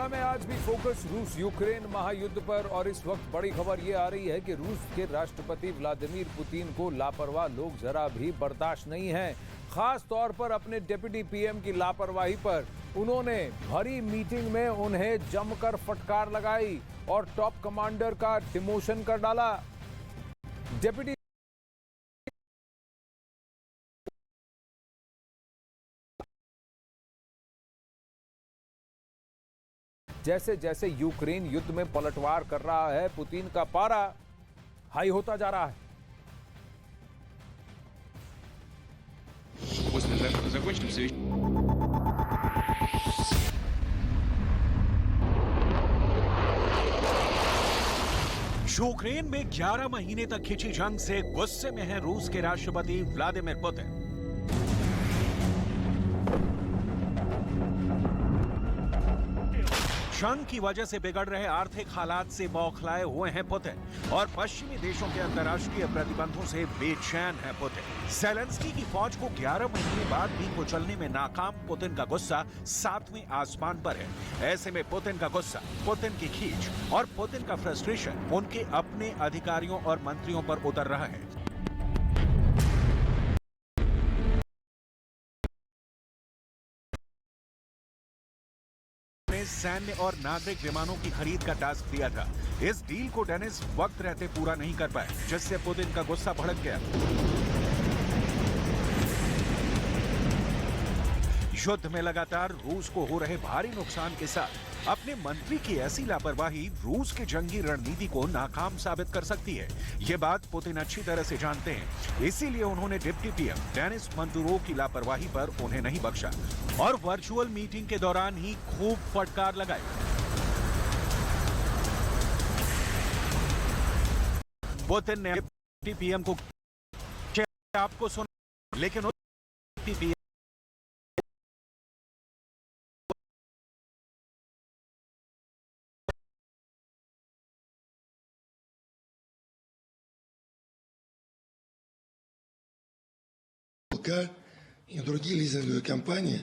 में आज भी फोकस रूस यूक्रेन महायुद्ध पर और इस वक्त बड़ी खबर ये आ रही है कि रूस के राष्ट्रपति व्लादिमीर पुतिन को लापरवाह लोग जरा भी बर्दाश्त नहीं हैं। खास तौर पर अपने डिप्टी पीएम की लापरवाही पर उन्होंने भरी मीटिंग में उन्हें जमकर फटकार लगाई और टॉप कमांडर का डिमोशन कर डाला। डिप्टी जैसे जैसे यूक्रेन युद्ध में पलटवार कर रहा है, पुतिन का पारा हाई होता जा रहा है। यूक्रेन में 11 महीने तक खिंची जंग से गुस्से में है रूस के राष्ट्रपति व्लादिमीर पुतिन। जंग की वजह से बिगड़ रहे आर्थिक हालात से बौखलाए हुए हैं पुतिन और पश्चिमी देशों के अंतर्राष्ट्रीय प्रतिबंधों से बेचैन है पुतिन। ज़ेलेंस्की की फौज को 11 महीने बाद भी कुचलने में नाकाम पुतिन का गुस्सा 7वें आसमान पर है। ऐसे में पुतिन का गुस्सा, पुतिन की खींच और पुतिन का फ्रस्ट्रेशन उनके अपने अधिकारियों और मंत्रियों पर उतर रहा है। सैन्य और नागरिक विमानों की खरीद का टास्क दिया था। इस डील को डेनिस वक्त रहते पूरा नहीं कर पाए, जिससे पुतिन का गुस्सा भड़क गया। युद्ध में लगातार रूस को हो रहे भारी नुकसान के साथ अपने मंत्री की ऐसी लापरवाही रूस की जंगी रणनीति को नाकाम साबित कर सकती है। ये बात पुतिन अच्छी तरह से जानते हैं, इसीलिए उन्होंने डिप्टी पीएम डेनिस मंतुरोव की लापरवाही पर उन्हें नहीं बख्शा और वर्चुअल मीटिंग के दौरान ही खूब फटकार लगाई। पुतिन ने डिप्टी पीएम को आपको सुना, लेकिन डिप्टी पीएम и другие лизинговые компании,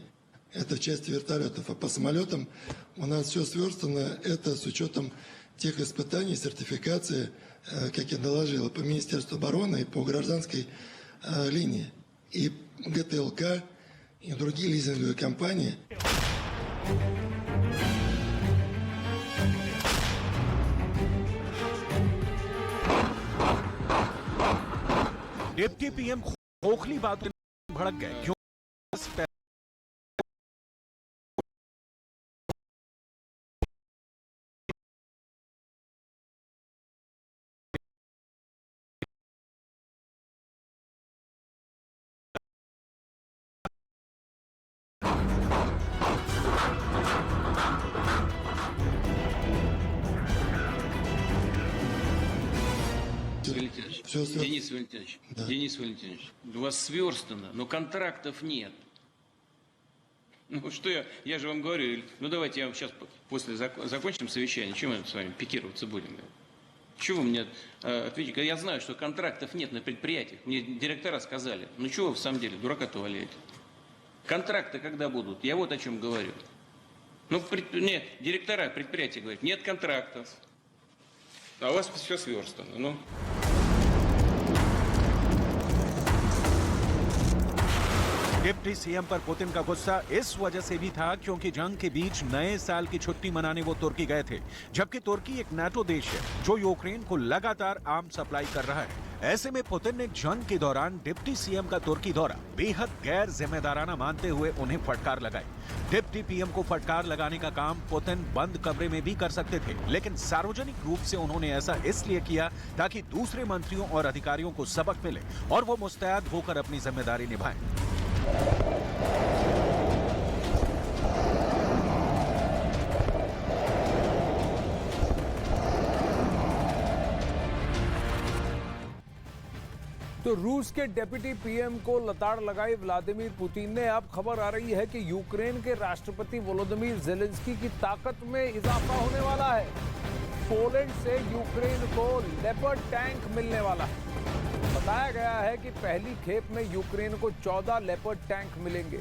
это в части вертолетов, а по самолетам у нас все сверстано, это с учетом тех испытаний, сертификации, как я доложил, по Министерству обороны и по гражданской линии. И ГТЛК, и другие лизинговые компании. डिप्टी पीएम खोखली बातों भड़क गए क्यों? Денис Валентинович, да. Денис Валентинович, у вас сверстано, но контрактов нет. Ну что я же вам говорю, ну давайте я вам сейчас после закончим совещание, чем мы с вами пикироваться будем? Чего вы мне ответите? Я знаю, что контрактов нет на предприятиях, мне директора сказали. Ну чего вы в самом деле, дурака-то валяете? Контракты когда будут? Я вот о чем говорю. Ну, нет, директора предприятия говорят, нет контрактов. А у вас все сверстано, ну... डिप्टी सीएम पर पुतिन का गुस्सा इस वजह से भी था क्योंकि जंग के बीच नए साल की छुट्टी मनाने वो तुर्की गए थे, जबकि तुर्की एक नाटो देश है जो यूक्रेन को लगातार आर्म सप्लाई कर रहा है। ऐसे में पुतिन ने जंग के दौरान डिप्टी सीएम का तुर्की दौरा बेहद गैर जिम्मेदाराना मानते हुए उन्हें फटकार लगाई। डिप्टी पीएम को फटकार लगाने का काम पुतिन बंद कमरे में भी कर सकते थे, लेकिन सार्वजनिक रूप से उन्होंने ऐसा इसलिए किया ताकि दूसरे मंत्रियों और अधिकारियों को सबक मिले और वो मुस्तैद होकर अपनी जिम्मेदारी निभाएं। तो रूस के डिप्टी पीएम को लताड़ लगाई व्लादिमीर पुतिन ने। अब खबर आ रही है कि यूक्रेन के राष्ट्रपति वोलोदिमीर ज़ेलेंस्की की ताकत में इजाफा होने वाला है। पोलैंड से यूक्रेन को लेपर्ड टैंक मिलने वाला है। बताया गया है कि पहली खेप में यूक्रेन को 14 लेपर्ड टैंक मिलेंगे।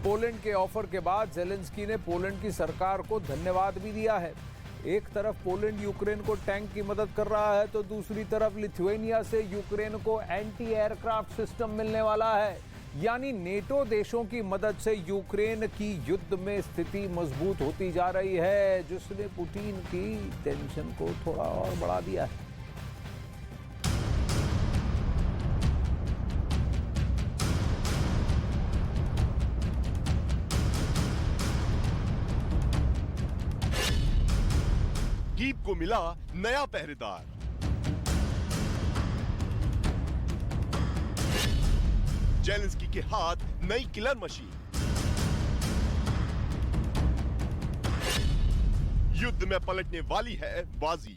पोलैंड के ऑफर के बाद जेलेंस्की ने पोलैंड की सरकार को धन्यवाद भी दिया है। एक तरफ पोलैंड यूक्रेन को टैंक की मदद कर रहा है तो दूसरी तरफ लिथुआनिया से यूक्रेन को एंटी एयरक्राफ्ट सिस्टम मिलने वाला है। यानी नेटो देशों की मदद से यूक्रेन की युद्ध में स्थिति मजबूत होती जा रही है, जिसने पुतिन की टेंशन को थोड़ा और बढ़ा दिया है। कीव को मिला नया पहरेदार। जेलेंस्की के हाथ नई किलर मशीन। युद्ध में पलटने वाली है बाजी।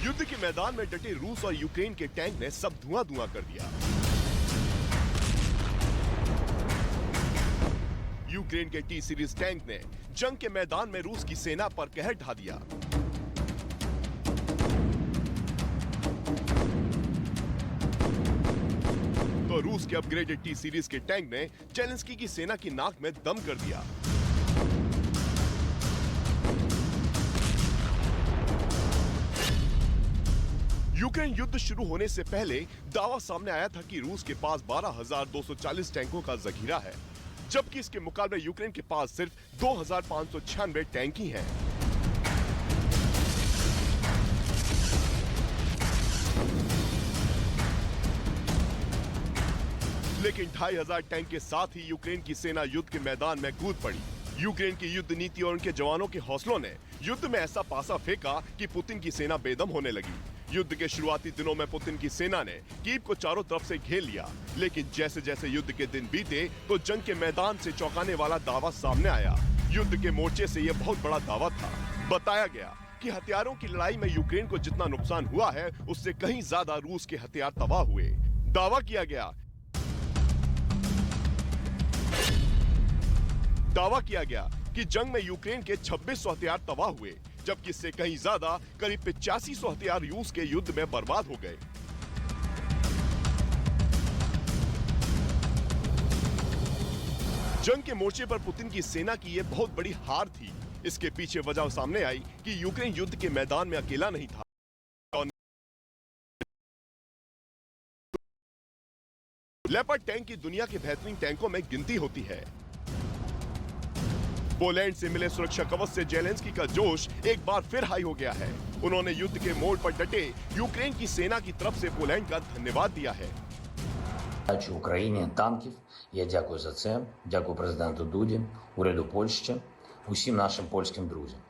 युद्ध के मैदान में डटे रूस और यूक्रेन के टैंक ने सब धुआं धुआं कर दिया। यूक्रेन के टी सीरीज टैंक ने जंग के मैदान में रूस की सेना पर कहर ढा दिया। तो रूस के अपग्रेडेड टी सीरीज के टैंक ने जेलेंस्की की सेना की नाक में दम कर दिया। यूक्रेन युद्ध शुरू होने से पहले दावा सामने आया था कि रूस के पास 12,240 टैंकों का जखीरा है, जबकि इसके मुकाबले यूक्रेन के पास सिर्फ 2,596 टैंक ही हैं। लेकिन 2,500 टैंक के साथ ही यूक्रेन की सेना युद्ध के मैदान में कूद पड़ी। यूक्रेन की युद्ध नीति और उनके जवानों के हौसलों ने युद्ध में ऐसा पासा फेंका कि पुतिन की सेना बेदम होने लगी। युद्ध के शुरुआती दिनों में पुतिन की सेना ने कीव को चारों तरफ से घेर लिया, लेकिन जैसे जैसे युद्ध के दिन बीते तो जंग के मैदान से चौंकाने वाला दावा सामने आया। युद्ध के मोर्चे से यह बहुत बड़ा दावा था। बताया गया कि हथियारों की लड़ाई में यूक्रेन को जितना नुकसान हुआ है, उससे कहीं ज्यादा रूस के हथियार तबाह हुए। दावा किया गया कि जंग में यूक्रेन के 2600 हथियार तबाह हुए, जबकि इससे कहीं ज्यादा करीब 8500 हथियार रूस के युद्ध में बर्बाद हो गए। जंग के मोर्चे पर पुतिन की सेना की यह बहुत बड़ी हार थी। इसके पीछे वजह सामने आई कि यूक्रेन युद्ध के मैदान में अकेला नहीं था। लेपर्ड टैंक की दुनिया के बेहतरीन टैंकों में गिनती होती है। पोलैंड से मिले सुरक्षा कवच से जेलेंस्की का जोश एक बार फिर हाई हो गया है। उन्होंने युद्ध के मोड़ पर डटे यूक्रेन की सेना की तरफ से पोलैंड का धन्यवाद दिया है। Україні танків. Я дякую за це. Дякую президенту Дуді, уряду Польщі, усім нашим польським друзям.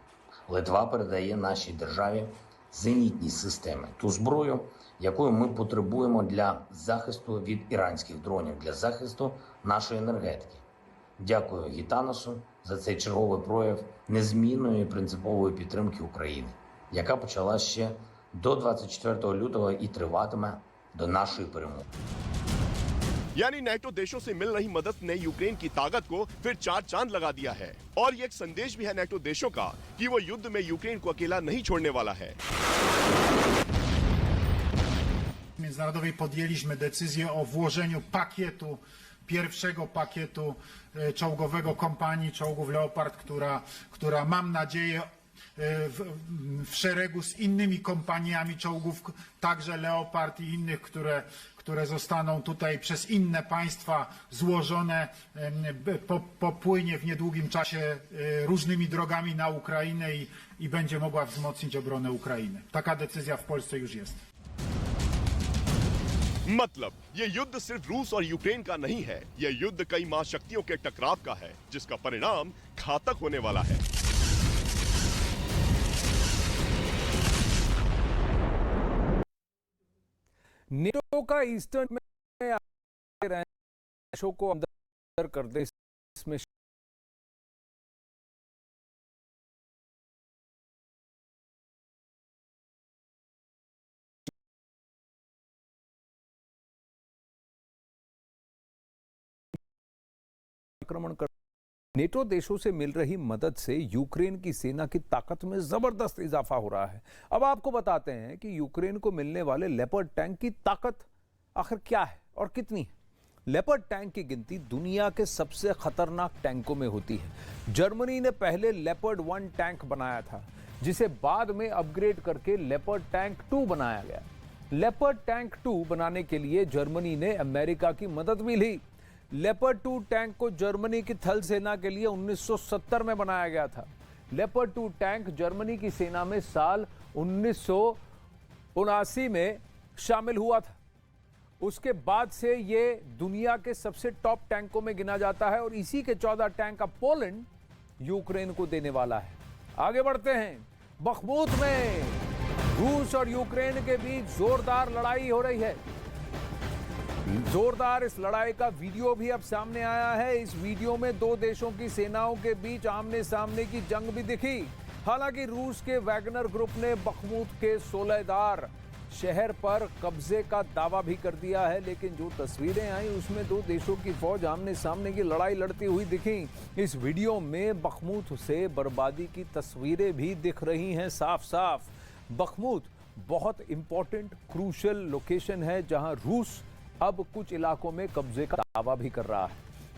Литва передає нашій державі зенітні системи, ту зброю, якою ми потребуємо для захисту від іранських дронів, для захисту нашої енергетики. Дякую Гітанасу за цей черговий прояв незмінної і принципової підтримки України, яка почала ще до 24 лютого і триватиме до нашої перемоги. यानी नेटो देशों से मिल रही मदद ने यूक्रेन की ताकत को फिर चार चांद लगा दिया है। और ये एक संदेश भी है नेटो देशों का कि वो युद्ध में यूक्रेन को अकेला नहीं छोड़ने वाला है। Międzynarodowej podjęliśmy decyzję o włożeniu pierwszego pakietu czołgowego kompanii czołgów Leopard, która mam nadzieję w szeregu z innymi kompaniami czołgów, także Leopard i innych, które zostaną tutaj przez inne państwa złożone, popłynie w niedługim czasie różnymi drogami na Ukrainę i będzie mogła wzmocnić obronę Ukrainy. Taka decyzja w Polsce już jest. मतलब ये युद्ध सिर्फ रूस और Ukraine का नहीं है, ये युद्ध कई महाशक्तियों के टकराव का है, जिसका परिणाम घातक होने वाला है। नेटो का ईस्टर्न में देशों को अंदर कर दे, इसमें आक्रमण कर नेटो देशों से मिल रही मदद से यूक्रेन की सेना की ताकत में जबरदस्त इजाफा हो रहा है। अब आपको बताते हैं कि यूक्रेन को मिलने वाले लेपर्ड टैंक की ताकत आखिर क्या है और कितनी है। लेपर्ड टैंक की गिनती दुनिया के सबसे खतरनाक टैंकों में होती है। जर्मनी ने पहले लेपर्ड 1 टैंक बनाया था, जिसे बाद में अपग्रेड करके लेपर्ड टैंक 2 बनाया गया। लेपर्ड टैंक 2 बनाने के लिए जर्मनी ने अमेरिका की मदद भी ली। लेपर्ड 2 टैंक को जर्मनी की थल सेना के लिए 1970 में बनाया गया था। लेपर्ड 2 टैंक जर्मनी की सेना में साल 1979 में शामिल हुआ था। उसके बाद से ये दुनिया के सबसे टॉप टैंकों में गिना जाता है और इसी के 14 टैंक अब पोलैंड यूक्रेन को देने वाला है। आगे बढ़ते हैं। बखमूत में रूस और यूक्रेन के बीच जोरदार लड़ाई हो रही है। जोरदार इस लड़ाई का वीडियो भी अब सामने आया है। इस वीडियो में दो देशों की सेनाओं के बीच आमने सामने की जंग भी दिखी। हालांकि रूस के वैगनर ग्रुप ने बखमूत के सोलेदार शहर पर कब्जे का दावा भी कर दिया है, लेकिन जो तस्वीरें आई उसमें दो देशों की फौज आमने सामने की लड़ाई लड़ती हुई दिखी। इस वीडियो में बखमूत से बर्बादी की तस्वीरें भी दिख रही हैं साफ साफ। बखमूत बहुत इंपॉर्टेंट क्रूशियल लोकेशन है जहां रूस अब कुछ इलाकों में कब्जे का दावा भी कर रहा है।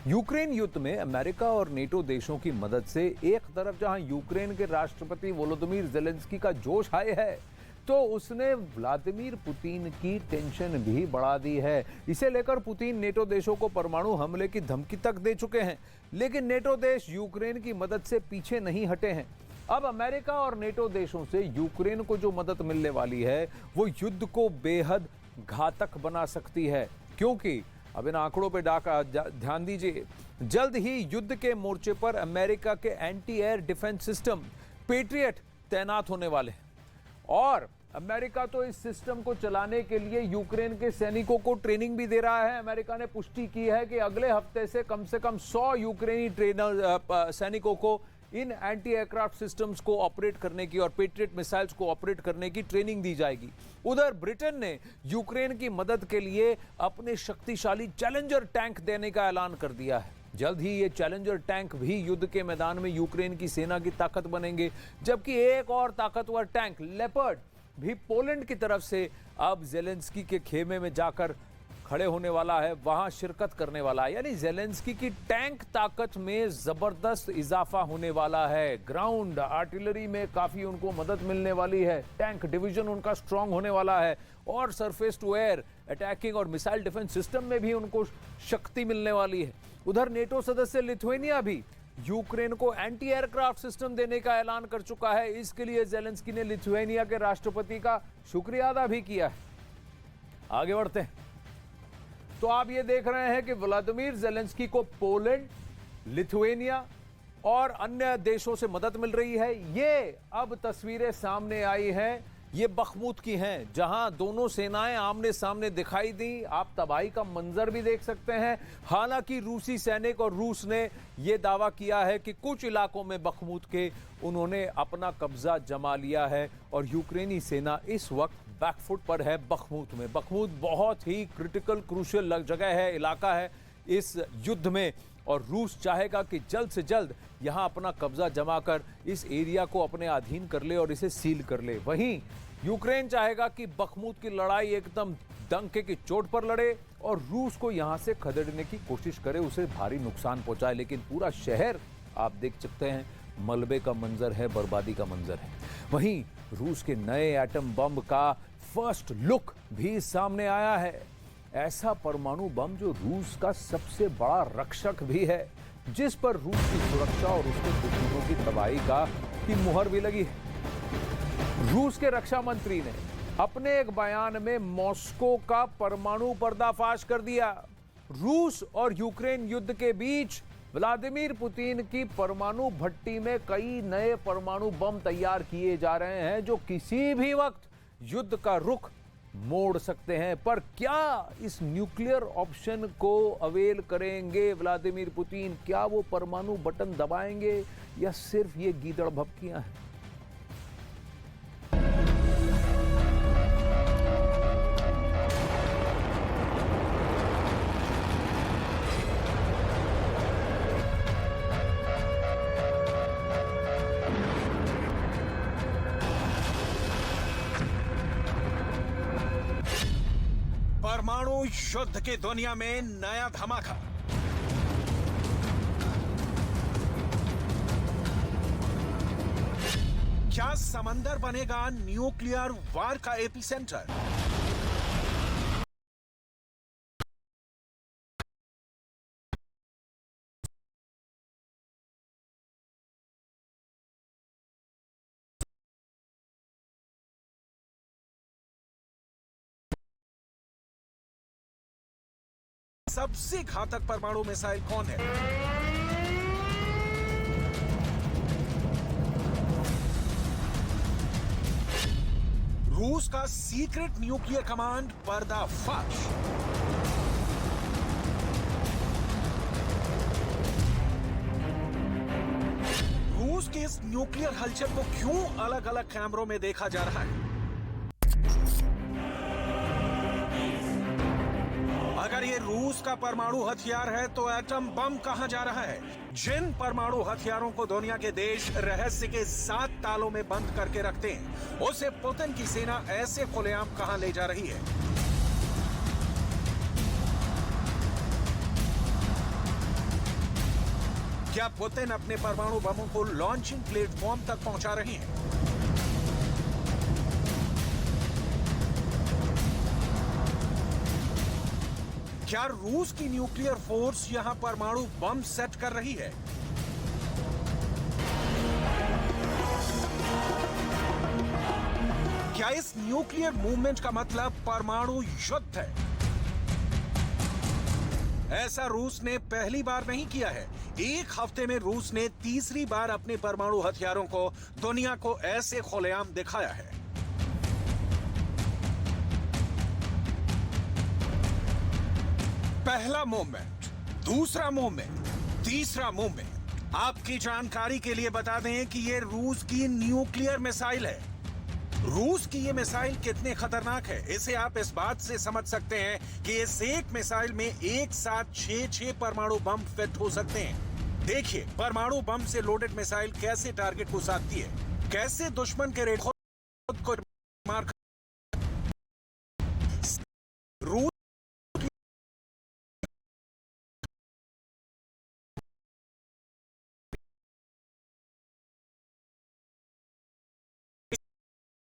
यूक्रेन युद्ध में अमेरिका और नेटो देशों की मदद से एक तरफ जहां यूक्रेन के राष्ट्रपति वोलोदिमीर ज़ेलेंस्की का जोश हाई है, तो उसने व्लादिमीर पुतिन की टेंशन भी बढ़ा दी है। इसे लेकर पुतिन नेटो देशों को परमाणु हमले की धमकी तक दे चुके हैं, लेकिन नेटो देश यूक्रेन की मदद से पीछे नहीं हटे हैं। अब अमेरिका और नेटो देशों से यूक्रेन को जो मदद मिलने वाली है वो युद्ध को बेहद घातक बना सकती है, क्योंकि अब इन आंकड़ों पर ध्यान दीजिए। जल्द ही युद्ध के मोर्चे पर अमेरिका के anti air defence system patriot तैनात होने वाले हैं और अमेरिका तो इस सिस्टम को चलाने के लिए यूक्रेन के सैनिकों को ट्रेनिंग भी दे रहा है। अमेरिका ने पुष्टि की है कि अगले हफ्ते से कम 100 यूक्रेनी सैनिकों को इन एंटी एयरक्राफ्ट सिस्टम्स को ऑपरेट करने की और पेट्रियट मिसाइल्स को ऑपरेट करने की ट्रेनिंग दी जाएगी। उधर ब्रिटेन ने यूक्रेन की मदद के लिए अपने शक्तिशाली चैलेंजर टैंक देने का ऐलान कर दिया है। जल्द ही ये चैलेंजर टैंक भी युद्ध के मैदान में यूक्रेन की सेना की ताकत बनेंगे, जबकि एक और ताकतवर टैंक लेपर्ड भी पोलैंड की तरफ से अब ज़ेलेंस्की के खेमे में जाकर खड़े होने वाला है, वहां शिरकत करने वाला है। यानी ज़ेलेंस्की की टैंक ताकत में जबरदस्त इजाफा होने वाला है। ग्राउंड आर्टिलरी में काफी उनको मदद मिलने वाली है, टैंक डिवीजन उनका स्ट्रांग होने वाला है और सरफेस टू एयर अटैकिंग और मिसाइल डिफेंस सिस्टम में भी उनको शक्ति मिलने वाली है। उधर नेटो सदस्य लिथुआनिया भी यूक्रेन को एंटी एयरक्राफ्ट सिस्टम देने का ऐलान कर चुका है। इसके लिए ज़ेलेंस्की ने लिथुआनिया के राष्ट्रपति का शुक्रिया अदा भी किया है। आगे बढ़ते हैं तो आप ये देख रहे हैं कि व्लादिमीर ज़ेलेंस्की को पोलैंड, लिथुआनिया और अन्य देशों से मदद मिल रही है। ये अब तस्वीरें सामने आई हैं, ये बखमूत की हैं, जहां दोनों सेनाएं आमने सामने दिखाई दी। आप तबाही का मंजर भी देख सकते हैं। हालांकि रूसी सैनिक और रूस ने यह दावा किया है कि कुछ इलाकों में बखमूत के उन्होंने अपना कब्जा जमा लिया है और यूक्रेनी सेना इस वक्त बैकफुट पर है बखमूत में। बखमूत बहुत ही क्रिटिकल क्रूशियल जगह है, इलाका है इस युद्ध में और रूस चाहेगा कि जल्द से जल्द यहां अपना कब्जा जमा कर इस एरिया को अपने अधीन कर ले और इसे सील कर ले। वहीं यूक्रेन चाहेगा कि बखमूत की लड़ाई एकदम डंके की चोट पर लड़े और रूस को यहां से खदेड़ने की कोशिश करे, उसे भारी नुकसान पहुंचाए। लेकिन पूरा शहर आप देख सकते हैं मलबे का मंजर है, बर्बादी का मंजर है। वहीं रूस के नए एटम बम का फर्स्ट लुक भी सामने आया है। ऐसा परमाणु बम जो रूस का सबसे बड़ा रक्षक भी है, जिस पर रूस की सुरक्षा और उसके दुश्मनों की तबाही की मुहर भी लगी है। रूस के रक्षा मंत्री ने अपने एक बयान में मॉस्को का परमाणु पर्दाफाश कर दिया। रूस और यूक्रेन युद्ध के बीच व्लादिमीर पुतिन की परमाणु भट्टी में कई नए परमाणु बम तैयार किए जा रहे हैं जो किसी भी वक्त युद्ध का रुख मोड़ सकते हैं। पर क्या इस न्यूक्लियर ऑप्शन को अवेल करेंगे व्लादिमीर पुतिन? क्या वो परमाणु बटन दबाएंगे या सिर्फ ये गीदड़ भभकियां हैं? परमाणु युद्ध की दुनिया में नया धमाका। क्या समंदर बनेगा न्यूक्लियर वार का एपिसेंटर? सबसे घातक परमाणु मिसाइल कौन है? रूस का सीक्रेट न्यूक्लियर कमांड पर्दाफाश। रूस के इस न्यूक्लियर हलचल को क्यों अलग अलग कैमरों में देखा जा रहा है? अगर ये रूस का परमाणु हथियार है तो एटम बम कहां जा रहा है? जिन परमाणु हथियारों को दुनिया के देश रहस्य के 7 तालों में बंद करके रखते हैं, उसे पुतिन की सेना ऐसे खुलेआम कहां ले जा रही है? क्या पुतिन अपने परमाणु बमों को लॉन्चिंग प्लेटफॉर्म तक पहुंचा रहे हैं? क्या रूस की न्यूक्लियर फोर्स यहां परमाणु बम सेट कर रही है? क्या इस न्यूक्लियर मूवमेंट का मतलब परमाणु युद्ध है? ऐसा रूस ने पहली बार नहीं किया है। एक हफ्ते में रूस ने तीसरी बार अपने परमाणु हथियारों को दुनिया को ऐसे खुलेआम दिखाया है। पहला मूवमेंट, दूसरा मूवमेंट, तीसरा मूवमेंट। आपकी जानकारी के लिए बता दें कि ये रूस की न्यूक्लियर मिसाइल है। रूस की ये मिसाइल कितने खतरनाक है, इसे आप इस बात से समझ सकते हैं कि इस एक मिसाइल में एक साथ 6 परमाणु बम फिट हो सकते हैं। देखिए परमाणु बम से लोडेड मिसाइल कैसे टारगेट को साधती है, कैसे दुश्मन के रेखों को मार रूस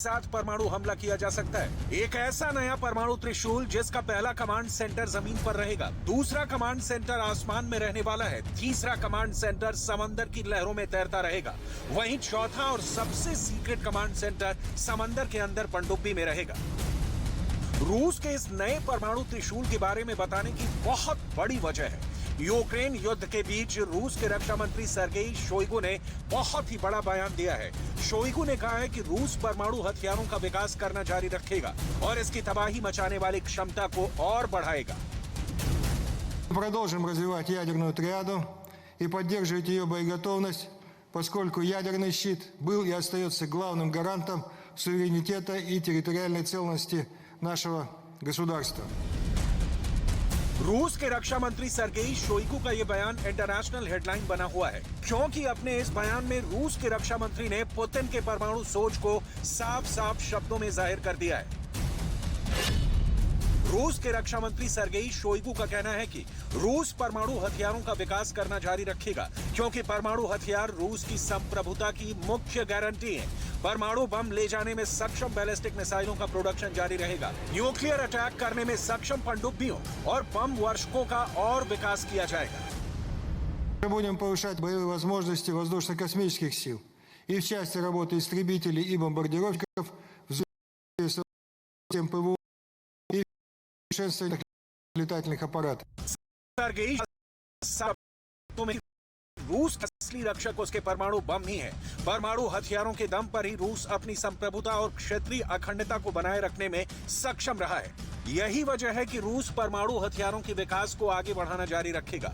साथ परमाणु हमला किया जा सकता है। एक ऐसा नया परमाणु त्रिशूल जिसका पहला कमांड सेंटर जमीन पर रहेगा, दूसरा कमांड सेंटर आसमान में रहने वाला है, तीसरा कमांड सेंटर समंदर की लहरों में तैरता रहेगा, वहीं चौथा और सबसे सीक्रेट कमांड सेंटर समंदर के अंदर पनडुब्बी में रहेगा। रूस के इस नए परमाणु त्रिशूल के बारे में बताने की बहुत बड़ी वजह है। यूक्रेन युद्ध के बीच रूस के रक्षा मंत्री सर्गेई शोइगु ने बहुत ही बड़ा बयान दिया है। शोइगु ने कहा है कि रूस परमाणु हथियारों का विकास करना जारी रखेगा और इसकी तबाही मचाने वाली क्षमता को और बढ़ाएगा। Продолжим развивать ядерную триаду и поддерживать ее боеготовность, поскольку ядерный щит был и остается главным гарантом суверенитета и территориальной целостности нашего государства. रूस के रक्षा मंत्री सर्गेई शोइगु का यह बयान इंटरनेशनल हेडलाइन बना हुआ है, क्योंकि अपने इस बयान में रूस के रक्षा मंत्री ने पुतिन के परमाणु सोच को साफ-साफ शब्दों में जाहिर कर दिया है। रूस के रक्षा मंत्री सर्गेई शोइगु का कहना है कि रूस परमाणु हथियारों का विकास करना जारी रखेगा, क्योंकि परमाणु हथियार रूस की संप्रभुता की मुख्य गारंटी है। परमाणु बम ले जाने में सक्षम बैलिस्टिक मिसाइलों का प्रोडक्शन जारी रहेगा। न्यूक्लियर अटैक करने में सक्षम पनडुब्बियों और बम वर्षकों का और विकास किया जाएगा। Мы будем повышать боевые возможности воздушно-космических сил и в части работы истребителей и бомбардировщиков, в ПВО и совершенствование летательных аппаратов. सर्गेई रूस का असली रक्षक उसके परमाणु बम ही है। परमाणु हथियारों के दम पर ही रूस अपनी संप्रभुता और क्षेत्रीय अखंडता को बनाए रखने में सक्षम रहा है। यही वजह है कि रूस परमाणु हथियारों के विकास को आगे बढ़ाना जारी रखेगा।